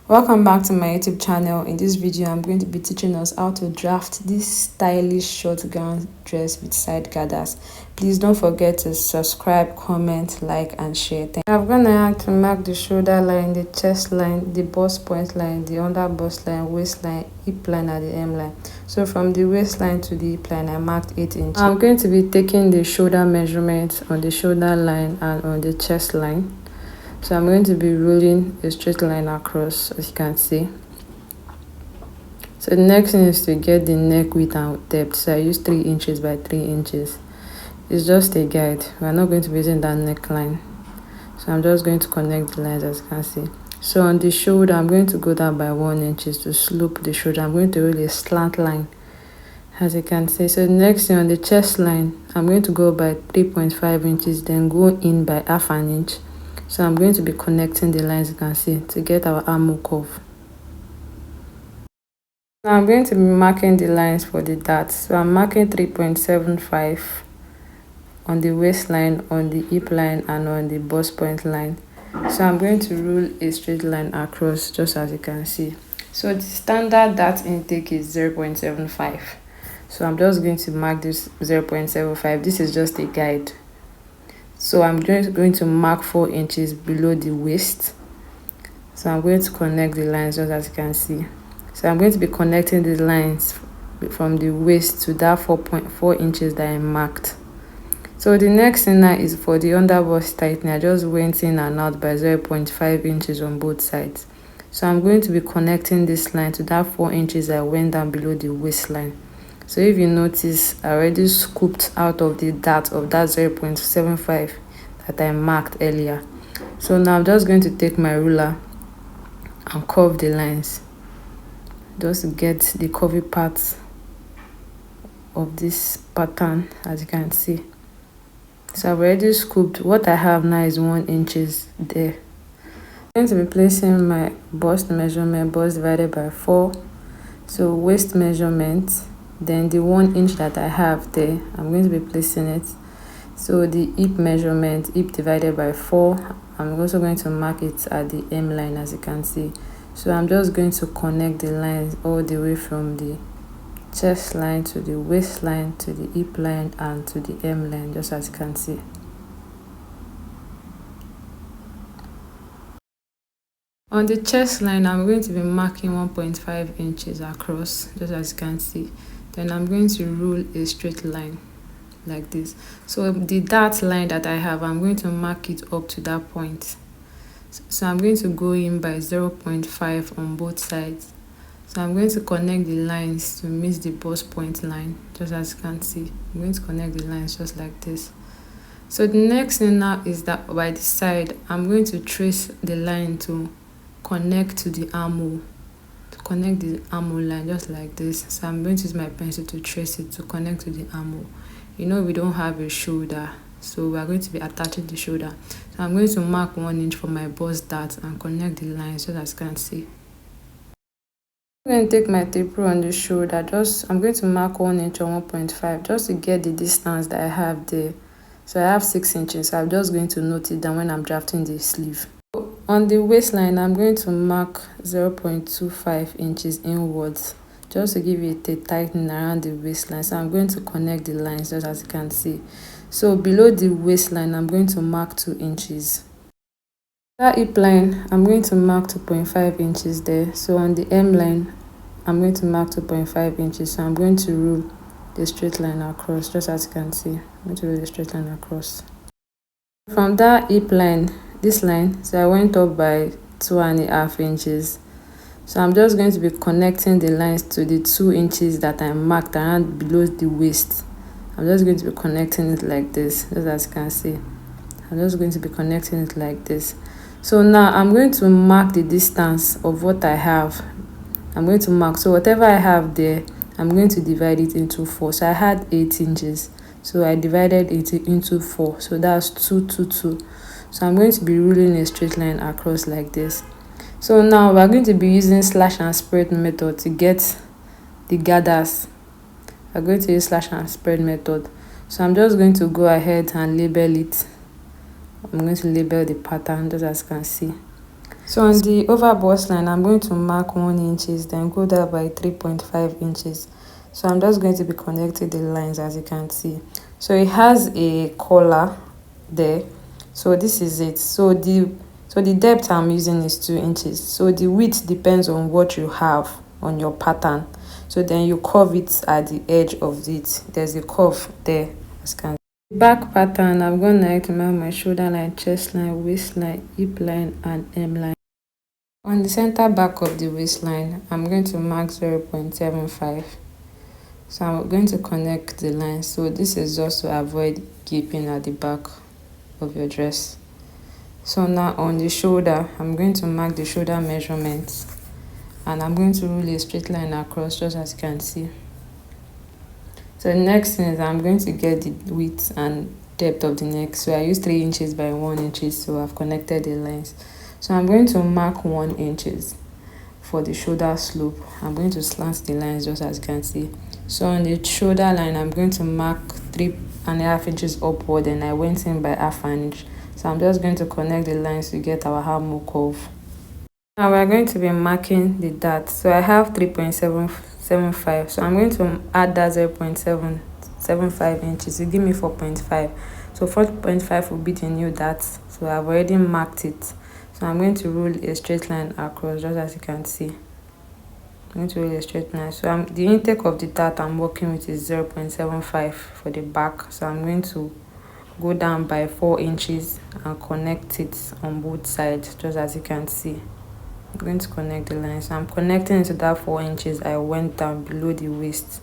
Welcome back to my YouTube channel. In this video, I'm going to be teaching us how to draft this stylish short gown dress with side gathers. Please don't forget to subscribe, comment, like, and share. I'm gonna have to mark the shoulder line, the chest line, the bust point line, the under bust line, waistline, hip line, and the hem line. So from the waistline to the hip line, I marked 8 inches. I'm going to be taking the shoulder measurement on the shoulder line and on the chest line. So I'm going to be ruling a straight line across, as you can see. So the next thing is to get the neck width and depth. So I use 3 inches by 3 inches. It's just a guide. We're not going to be using that neckline. So I'm just going to connect the lines, as you can see. So on the shoulder, I'm going to go down by 1 inch to slope the shoulder. I'm going to roll a slant line, as you can see. So the next thing on the chest line, I'm going to go by 3.5 inches, then go in by half an inch. So I'm going to be connecting the lines, you can see, to get our armhole curve. Now I'm going to be marking the lines for the darts. So I'm marking 3.75 on the waistline, on the hip line, and on the bust point line. So I'm going to rule a straight line across, just as you can see. So the standard dart intake is 0.75. So I'm just going to mark this 0.75. This is just a guide. So I'm just going to mark 4 inches below the waist. So I'm going to connect the lines, just as you can see. So I'm going to be connecting the lines from the waist to that 4.4 inches that I marked. So the next thing now is for the under bust tightening. I just went in and out by 0.5 inches on both sides. So I'm going to be connecting this line to that 4 inches I went down below the waistline. So if you notice, I already scooped out of the dart of that 0.75 that I marked earlier. So now I'm just going to take my ruler and curve the lines, just to get the curvy parts of this pattern, as you can see. So I've already scooped. What I have now is 1 inches there. I'm going to be placing my bust measurement, bust divided by 4. So waist measurement, then the 1 inch that I have there, I'm going to be placing it. So the hip measurement, hip divided by 4, I'm also going to mark it at the hem line, as you can see. So I'm just going to connect the lines all the way from the chest line to the waistline to the hip line and to the hem line, just as you can see. On the chest line, I'm going to be marking 1.5 inches across, just as you can see. Then I'm going to rule a straight line like this. So the dart line that I have, I'm going to mark it up to that point. So I'm going to go in by 0.5 on both sides. So I'm going to connect the lines to meet the bust point line, just as you can see. I'm going to connect the lines just like this. So the next thing now is that by the side, I'm going to trace the line to connect to the armhole, to connect the armhole line just like this. So I'm going to use my pencil to trace it to connect to the armhole. You know, we don't have a shoulder, so we are going to be attaching the shoulder. So I'm going to mark 1 inch for my bust dart and connect the lines, just as you can see. I'm going to take my tape rule on the shoulder. I'm going to mark 1 inch or 1.5 just to get the distance that I have there. So I have 6 inches. So I'm just going to note it down when I'm drafting the sleeve. On the waistline, I'm going to mark 0.25 inches inwards, just to give it a tightening around the waistline. So I'm going to connect the lines, just as you can see. So below the waistline, I'm going to mark 2 inches. That hip line, I'm going to mark 2.5 inches there. So on the hem line, I'm going to mark 2.5 inches. So I'm going to rule the straight line across, just as you can see. I'm going to rule the straight line across. From that hip line, this line, so I went up by 2.5 inches. So I'm just going to be connecting the lines to the 2 inches that I marked around below the waist. I'm just going to be connecting it like this, just as you can see. I'm just going to be connecting it like this. So now I'm going to mark the distance of what I have. I'm going to mark, so whatever I have there, I'm going to divide it into 4. So I had 8 inches. So I divided it into 4. So that's 2, 2, 2. So I'm going to be ruling a straight line across like this. So now we're going to be using slash and spread method to get the gathers. We're going to use slash and spread method. So I'm just going to go ahead and label it. I'm going to label the pattern, just as you can see. So on the over bust line, I'm going to mark 1 inches, then go down by 3.5 inches. So I'm just going to be connecting the lines, as you can see. So it has a collar there. So this is it. So the depth I'm using is 2 inches. So the width depends on what you have on your pattern. So then you curve it at the edge of it. There's a curve there, as you can see. Back pattern, I'm going to mark my shoulder line, chest line, waistline, hip line, and hem line. On the center back of the waistline, I'm going to mark 0.75. So I'm going to connect the line. So this is just to avoid gaping at the back of your dress. So now on the shoulder, I'm going to mark the shoulder measurements, and I'm going to rule a straight line across, just as you can see. So the next thing is I'm going to get the width and depth of the neck. So I use 3 inches by 1 inches. So I've connected the lines. So I'm going to mark 1 inches for the shoulder slope. I'm going to slant the lines, just as you can see. So on the shoulder line, I'm going to mark 3.5 inches upward, and I went in by half an inch. So I'm just going to connect the lines to get our armhole curve. Now we're going to be marking the dart. So I have 3.75. So I'm going to add that 0.775 inches to give me 4.5. So 4.5 will be the new dart. So I've already marked it. So I'm going to rule a straight line across, just as you can see. I'm going to rule a straight line. So the intake of the dart I'm working with is 0.75 for the back. So I'm going to go down by 4 inches and connect it on both sides, just as you can see. I'm going to connect the line. So I'm connecting into that 4 inches I went down below the waist.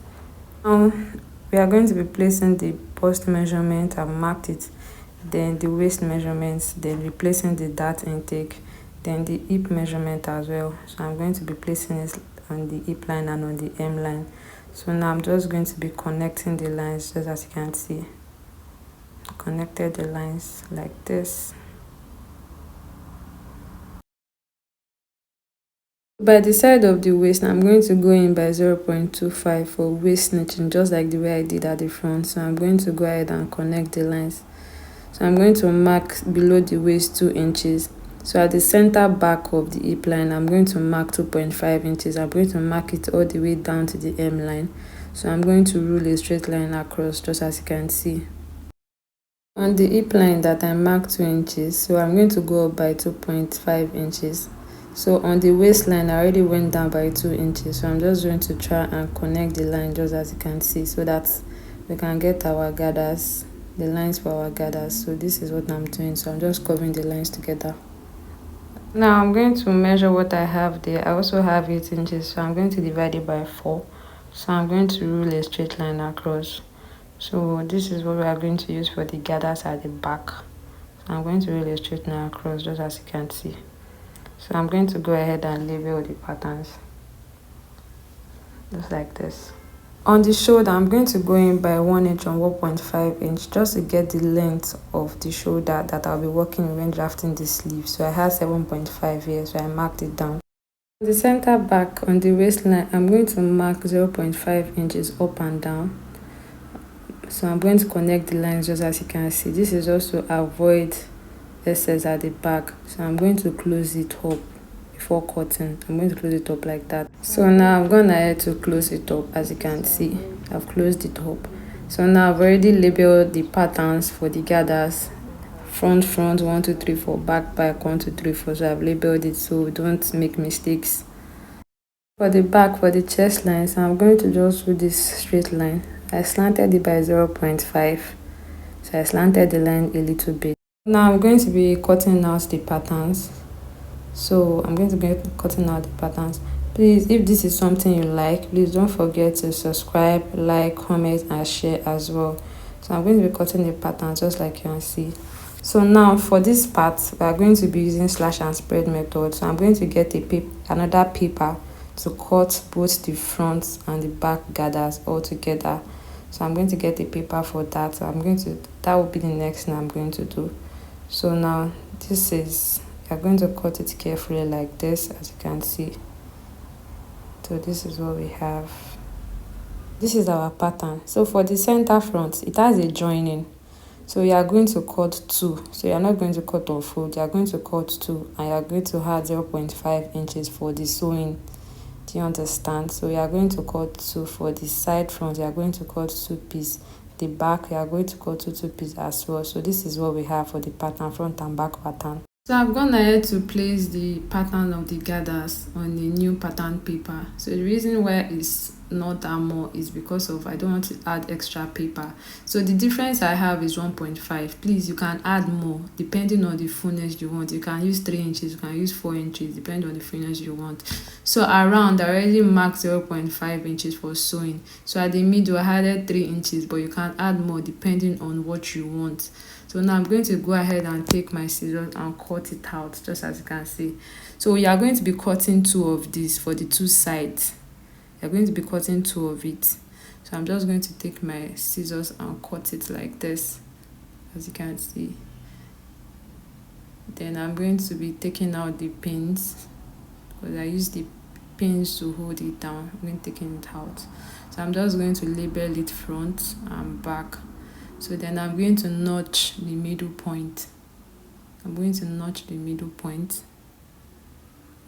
Now we are going to be placing the bust measurement. I've marked it, then the waist measurements, then replacing the dart intake, then the hip measurement as well. So I'm going to be placing it on the hip line and on the hem line. So now I'm just going to be connecting the lines, just as you can see. Connected the lines like this. By the side of the waist, I'm going to go in by 0.25 for waist snitching, just like the way I did at the front. So I'm going to go ahead and connect the lines. So I'm going to mark below the waist 2 inches. So at the center back of the hip line, I'm going to mark 2.5 inches. I'm going to mark it all the way down to the hem line. So I'm going to rule a straight line across, just as you can see. On the hip line that I marked 2 inches, so I'm going to go up by 2.5 inches. So on the waistline, I already went down by 2 inches. So I'm just going to try and connect the line, just as you can see, so that we can get our gathers, the lines for our gathers. So this is what I'm doing. So I'm just covering the lines together. Now I'm going to measure what I have there. I also have 8 inches, so I'm going to divide it by 4. So I'm going to rule a straight line across. So this is what we are going to use for the gathers at the back. So I'm going to rule a straight line across, just as you can see. So I'm going to go ahead and label the patterns, just like this. On the shoulder, I'm going to go in by 1 inch on 1.5 inch, just to get the length of the shoulder that I'll be working when drafting the sleeve. So I have 7.5 here, so I marked it down. On the center back on the waistline, I'm going to mark 0.5 inches up and down. So I'm going to connect the lines, just as you can see. This is just to avoid excess at the back. So I'm going to close it up before cutting. I'm going to close it up like that. So now I'm going ahead to close it up. As you can see, I've closed it up. So now I've already labeled the patterns for the gathers. Front 1 2 3 4, back 1 2 3 4. So I've labeled it so don't make mistakes. For the back, for the chest lines, I'm going to just do this straight line. I slanted it by 0.5. So I slanted the line a little bit. Now I'm going to be cutting out the patterns. So I'm going to be cutting out the patterns. Please, if this is something you like, please don't forget to subscribe, like, comment, and share as well. So I'm going to be cutting the patterns, just like you can see. So now for this part, we are going to be using slash and spread method. So I'm going to get another paper to cut both the front and the back gathers all together. So I'm going to get a paper for that. So that will be the next thing I'm going to do. So now you're going to cut it carefully like this, as you can see. So this is what we have. This is our pattern. So for the center front, it has a joining. So you are going to cut 2. So you are not going to cut or fold. You are going to cut 2 and you are going to add 0.5 inches for the sewing. Do you understand? So you are going to cut 2 for the side front. You are going to cut 2 pieces. The back, you are going to cut 2 pieces as well. So this is what we have for the pattern, front and back pattern. So I've gone ahead to place the pattern of the gathers on the new pattern paper. So the reason why it's not that more is because of I don't want to add extra paper. So the difference I have is 1.5. Please, you can add more depending on the fullness you want. You can use 3 inches, you can use 4 inches, depending on the fullness you want. So around, I already marked 0.5 inches for sewing. So at the middle, I added 3 inches, but you can add more depending on what you want. So now I'm going to go ahead and take my scissors and cut it out, just as you can see. So we are going to be cutting 2 of these for the 2 sides. You're going to be cutting 2 of it. So I'm just going to take my scissors and cut it like this, as you can see. Then I'm going to be taking out the pins, because I use the pins to hold it down. I'm going to take it out. So I'm just going to label it front and back. So then I'm going to notch the middle point. I'm going to notch the middle point.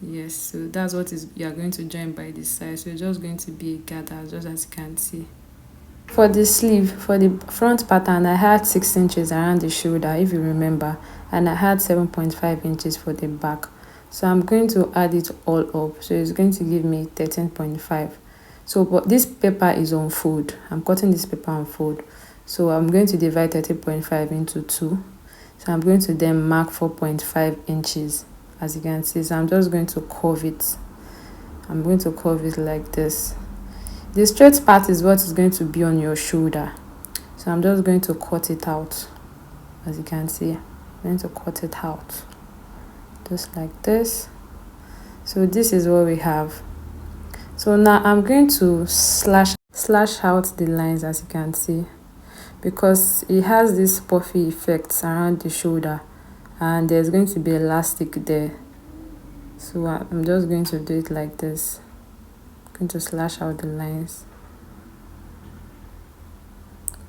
Yes, so that's what is you are going to join by this side. So it's just going to be a gather, just as you can see. For the sleeve, for the front pattern, I had 6 inches around the shoulder, if you remember, and I had 7.5 inches for the back. So I'm going to add it all up. So it's going to give me 13.5. So but this paper is on fold. I'm cutting this paper on fold. So I'm going to divide 13.5 into 2. So I'm going to then mark 4.5 inches, as you can see. So I'm just going to curve it. I'm going to curve it like this. The straight part is what is going to be on your shoulder. So I'm just going to cut it out, as you can see. I'm going to cut it out, just like this. So this is what we have. So now I'm going to slash out the lines, as you can see, because it has this puffy effect around the shoulder and there's going to be elastic there. So I'm just going to do it like this. I'm going to slash out the lines.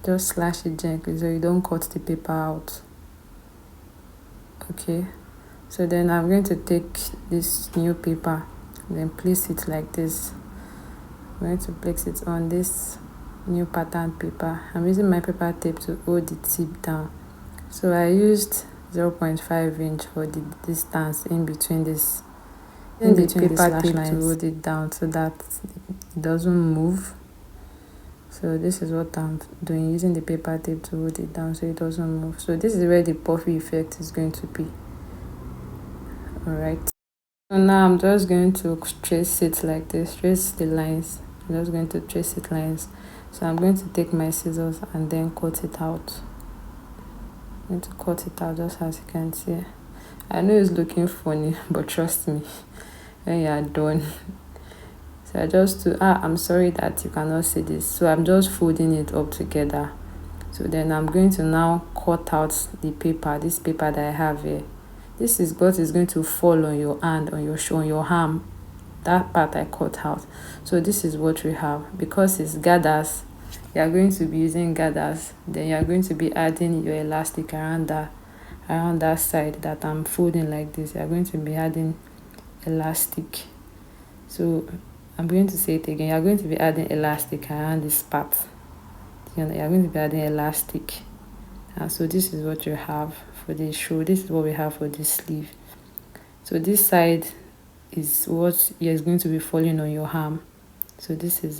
Just slash it gently so you don't cut the paper out. Okay, so then I'm going to take this new paper and then place it like this. I'm going to place it on this new pattern paper. I'm using my paper tape to hold the tip down. So I used 0.5 inch for the distance in between this, in between the paper tape lines, to hold it down so that it doesn't move. So this is what I'm doing, using the paper tape to hold it down so it doesn't move. So this is where the puffy effect is going to be. Alright. So now I'm just going to trace it like this, trace the lines. I'm just going to trace it lines. So I'm going to take my scissors and then cut it out. I'm going to cut it out, just as you can see. I know it's looking funny, but trust me, when you are done. So I just do, I'm sorry that you cannot see this. So I'm just folding it up together. So then I'm going to now cut out the paper, this paper that I have here. This is what is going to fall on your hand, on your arm. That part I cut out. So this is what we have. Because it's gathers, you are going to be using gathers. Then you are going to be adding your elastic around that side that I'm folding like this. You are going to be adding elastic. So I'm going to say it again. You are going to be adding elastic around this part. You are going to be adding elastic. And so this is what you have for this shoe. This is what we have for this sleeve. So this side is what is going to be falling on your arm. So this is